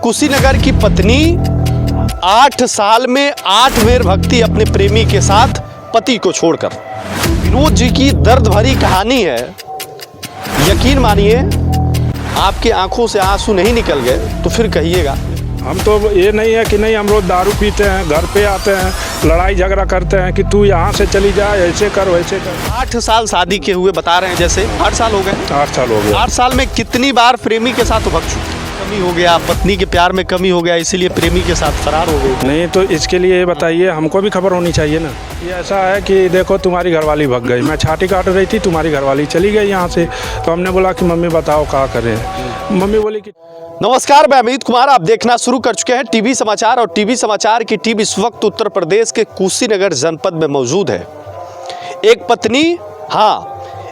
कुशीनगर की पत्नी 8 साल में 8 बेर भक्ति अपने प्रेमी के साथ पति को छोड़कर। विनोद जी की दर्द भरी कहानी है। यकीन मानिए, आपकी आंखों से आंसू नहीं निकल गए तो फिर कहिएगा। हम तो ये नहीं है कि नहीं, हम रोज दारू पीते हैं, घर पे आते हैं, लड़ाई झगड़ा करते हैं कि तू यहाँ से चली जा, ऐसे कर वैसे कर। 8 साल शादी के हुए बता रहे हैं, जैसे 8 साल हो गए। 8 साल हो गए। 8 साल में कितनी बार प्रेमी के साथ भग चुके? कमी हो गया, पत्नी के प्यार में कमी हो गया, इसीलिए प्रेमी के साथ फरार हो गई। नहीं तो इसके लिए ये बताइए, हमको भी खबर होनी चाहिए ना। ये ऐसा है कि देखो तुम्हारी घरवाली भग गई, मैं छाती काट रही थी, तुम्हारी घरवाली चली गई यहाँ से, तो हमने बोला कि मम्मी बताओ क्या करें। मम्मी बोली कि नमस्कार, मैं अमित कुमार। आप देखना शुरू कर चुके हैं टीवी समाचार, और टीवी समाचार की टीम इस वक्त उत्तर प्रदेश के कुशीनगर जनपद में मौजूद है। एक पत्नी,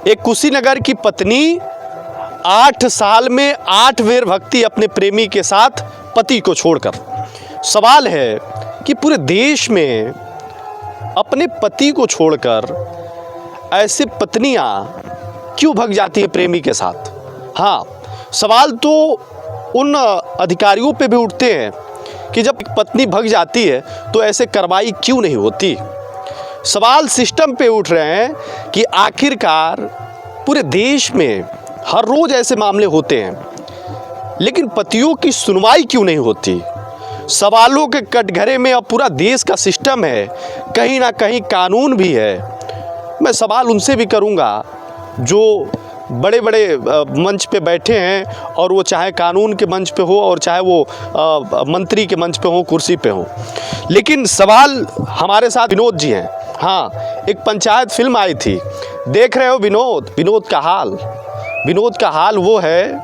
एक कुशीनगर की पत्नी 8 साल में 8 बेर भक्ति अपने प्रेमी के साथ पति को छोड़कर। सवाल है कि पूरे देश में अपने पति को छोड़कर ऐसे पत्नियां क्यों भग जाती है प्रेमी के साथ। सवाल तो उन अधिकारियों पे भी उठते हैं कि जब पत्नी भग जाती है तो ऐसे कार्रवाई क्यों नहीं होती। सवाल सिस्टम पे उठ रहे हैं कि आखिरकार पूरे देश में हर रोज ऐसे मामले होते हैं, लेकिन पतियों की सुनवाई क्यों नहीं होती। सवालों के कटघरे में अब पूरा देश का सिस्टम है, कहीं ना कहीं कानून भी है। मैं सवाल उनसे भी करूंगा जो बड़े बड़े मंच पे बैठे हैं, और वो चाहे कानून के मंच पे हो और चाहे वो मंत्री के मंच पे हो, कुर्सी पे हो। लेकिन सवाल हमारे साथ विनोद जी हैं। एक पंचायत फिल्म आई थी, देख रहे हो विनोद का हाल वो है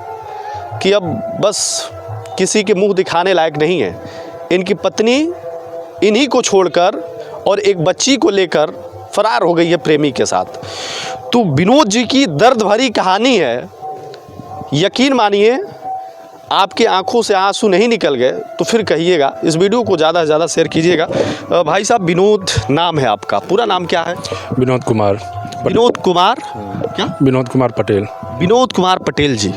कि अब बस किसी के मुंह दिखाने लायक नहीं है। इनकी पत्नी इन्हीं को छोड़कर और एक बच्ची को लेकर फरार हो गई है प्रेमी के साथ। तो विनोद जी की दर्द भरी कहानी है। यकीन मानिए, आपकी आंखों से आंसू नहीं निकल गए तो फिर कहिएगा। इस वीडियो को ज़्यादा से ज़्यादा शेयर कीजिएगा। भाई साहब, विनोद नाम है आपका, पूरा नाम क्या है? विनोद कुमार पटेल। विनोद कुमार पटेल जी,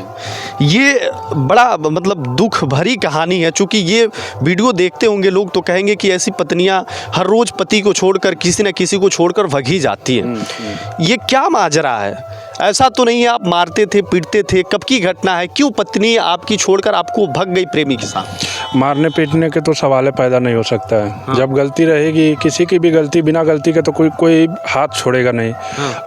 ये बड़ा मतलब दुख भरी कहानी है। चूँकि ये वीडियो देखते होंगे लोग तो कहेंगे कि ऐसी पत्नियां हर रोज़ पति को छोड़कर किसी न किसी को छोड़कर भग ही जाती हैं। ये क्या माजरा है? ऐसा तो नहीं है आप मारते थे, पीटते थे? कब की घटना है? क्यों पत्नी आपकी छोड़कर आपको भग गई प्रेमी के साथ? मारने पीटने के तो सवाल पैदा नहीं हो सकता है। जब गलती रहेगी, किसी की भी गलती, बिना गलती के तो कोई हाथ छोड़ेगा नहीं।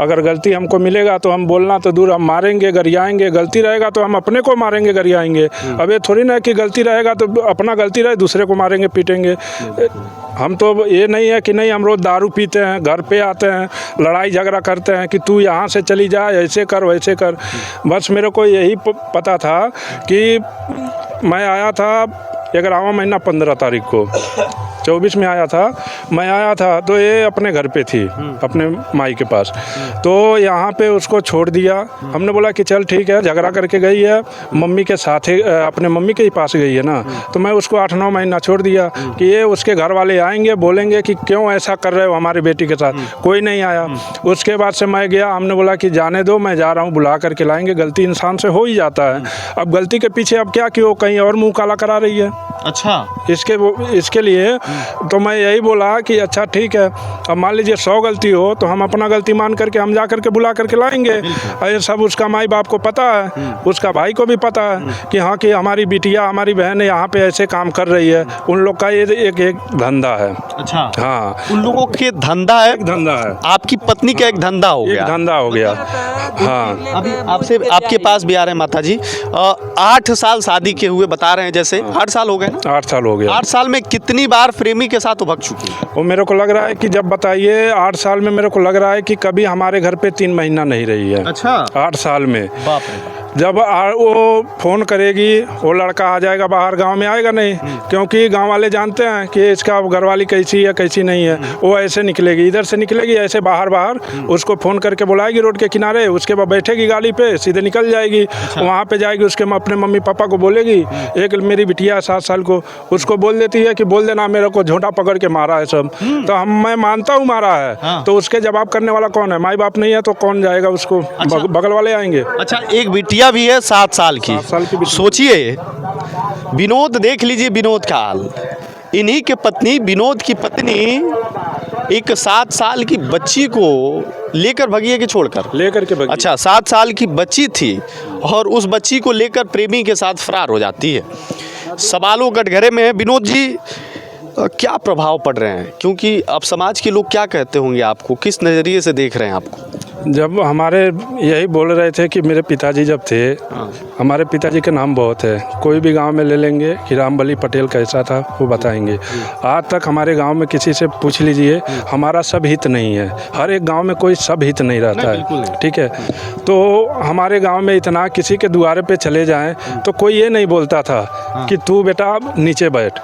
अगर गलती हमको मिलेगा तो हम बोलना तो दूर, हम मारेंगे, गरियाएंगे। गलती रहेगा तो हम अपने को मारेंगे, गरियाएंगे। अब ये थोड़ी ना कि गलती रहेगा तो अपना गलती रहे दूसरे को मारेंगे, पीटेंगे। हम तो ये नहीं है कि नहीं, हम रोज दारू पीते हैं, घर पे आते हैं, लड़ाई झगड़ा करते हैं कि तू यहाँ से चली जा, ऐसे कर वैसे कर। बस मेरे को यही पता था कि मैं आया था 11वां महीना 15 तारीख को 24 में आया था। मैं आया था तो ये अपने घर पे थी, अपने माई के पास। तो यहाँ पे उसको छोड़ दिया। हमने बोला कि चल ठीक है, झगड़ा करके गई है, मम्मी के साथ ही, अपने मम्मी के ही पास गई है ना। तो मैं उसको 8-9 महीना छोड़ दिया कि ये उसके घर वाले आएंगे, बोलेंगे कि क्यों ऐसा कर रहे हो हमारी बेटी के साथ। कोई नहीं आया। उसके बाद से मैं गया, हमने बोला कि जाने दो, मैं जा रहा हूँ, बुला करके लाएंगे। गलती इंसान से हो ही जाता है। अब गलती के पीछे अब क्या कि वो कहीं और मुँह काला करा रही है। अच्छा, इसके लिए तो मैं यही बोला कि अच्छा ठीक है, अब मान लीजिए 100 गलती हो तो हम अपना गलती मान करके हम जा करके बुला करके लाएंगे। ये सब उसका माई बाप को पता है, उसका भाई को भी पता है कि हाँ कि हमारी बिटिया, हमारी बहन यहाँ पे ऐसे काम कर रही है। उन लोग का ये एक धंधा है। अच्छा, हाँ, उन लोगों के धंधा है। धंधा है। आपकी पत्नी का एक धंधा हो गया। धंधा हो गया। हाँ, अभी आपके पास भी आ रहे हैं माता जी। 8 साल शादी के हुए बता रहे हैं, जैसे 8 साल हो गए। 8 साल हो गया। 8 साल में कितनी बार प्रेमी के साथ भग चुकी है? वो मेरे को लग रहा है कि जब बताइए 8 साल में, मेरे को लग रहा है कि कभी हमारे घर पे 3 महीना नहीं रही है। अच्छा, 8 साल में। बाप रे। जब वो फ़ोन करेगी, वो लड़का आ जाएगा बाहर, गांव में आएगा नहीं, क्योंकि गांव वाले जानते हैं कि इसका घरवाली कैसी है कैसी नहीं है। वो ऐसे निकलेगी, इधर से निकलेगी ऐसे बाहर उसको फ़ोन करके बुलाएगी रोड के किनारे, उसके बाद बैठेगी गाड़ी पे, सीधे निकल जाएगी। वहाँ पे जाएगी, उसके अपने मम्मी पापा को बोलेगी। एक मेरी बिटिया 7 साल को, उसको बोल देती है कि बोल देना मेरे को झोंटा पकड़ के मारा है सब। तो मैं मानता हूँ मारा है, तो उसके जवाब करने वाला कौन है? माई बाप नहीं है तो कौन जाएगा उसको? बगल वाले आएंगे। अच्छा, एक बिटिया बिटिया भी है 7 साल की। 7 साल की बिटिया। सोचिए विनोद, देख लीजिए विनोद का हाल। इन्हीं के पत्नी, विनोद की पत्नी एक 7 साल की बच्ची को लेकर भगी है कि छोड़कर? लेकर के भागी। अच्छा, 7 साल की बच्ची थी और उस बच्ची को लेकर प्रेमी के साथ फरार हो जाती है। सवालों कटघरे में है। विनोद जी, क्या प्रभाव पड़ रहे हैं, क्योंकि अब समाज के लोग क्या कहते होंगे आपको, किस नज़रिए से देख रहे हैं आपको? जब हमारे यही बोल रहे थे कि मेरे पिताजी जब थे, हमारे पिताजी के नाम बहुत है, कोई भी गांव में ले लेंगे कि रामबली पटेल कैसा था वो बताएंगे। आज तक हमारे गांव में किसी से पूछ लीजिए, हमारा सब हित नहीं है। हर एक गांव में कोई सब हित नहीं रहता है, ठीक है। तो हमारे गांव में इतना, किसी के द्वारे पे चले जाएं तो कोई ये नहीं बोलता था कि तू बेटा नीचे बैठ।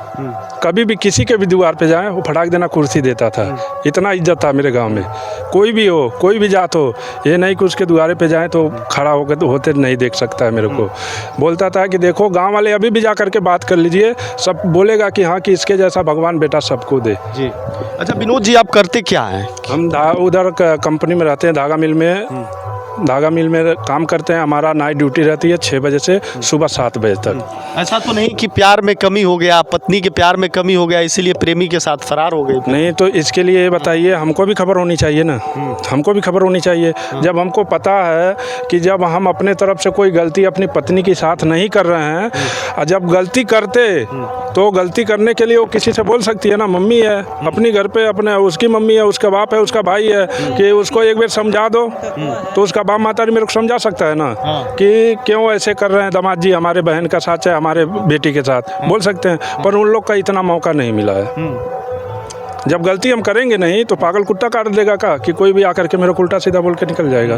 कभी भी किसी के भी द्वार पे जाएं वो फटाक देना कुर्सी देता था। इतना इज्जत था मेरे गांव में। कोई भी हो, कोई भी जात हो, ये नहीं कि उसके द्वारे पे जाएं तो खड़ा होकर तो होते नहीं देख सकता है मेरे को। बोलता था कि देखो, गांव वाले अभी भी जा करके बात कर लीजिए, सब बोलेगा कि हाँ, कि इसके जैसा भगवान बेटा सबको दे जी। अच्छा विनोद जी, आप करते क्या हैं? हम उधर कंपनी में रहते हैं, धागा मिल में। धागा मिल में काम करते हैं। हमारा नाइट ड्यूटी रहती है 6 बजे से सुबह 7 बजे तक। ऐसा तो नहीं कि प्यार में कमी हो गया, पत्नी के प्यार में कमी हो गया, इसीलिए प्रेमी के साथ फरार हो गई? नहीं, तो इसके लिए ये बताइए, हमको भी खबर होनी चाहिए ना। हमको भी खबर होनी चाहिए। जब हमको पता है कि जब हम अपने तरफ से कोई गलती अपनी पत्नी के साथ नहीं कर रहे हैं, और जब गलती करते तो गलती करने के लिए वो किसी से बोल सकती है ना। मम्मी है अपनी घर पे, अपने उसकी मम्मी है, उसका बाप है, उसका भाई है, कि उसको एक बार समझा दो, तो उसका बाप माता मेरे को समझा सकता है ना कि क्यों ऐसे कर रहे हैं दामाद जी हमारे बहन का साथ है, हमारे बेटी के साथ, बोल सकते हैं। पर उन लोग का इतना मौका नहीं मिला है। जब गलती हम करेंगे नहीं तो पागल कुत्ता काट देगा का, कि कोई भी आकर के मेरे को उल्टा सीधा बोल के निकल जाएगा।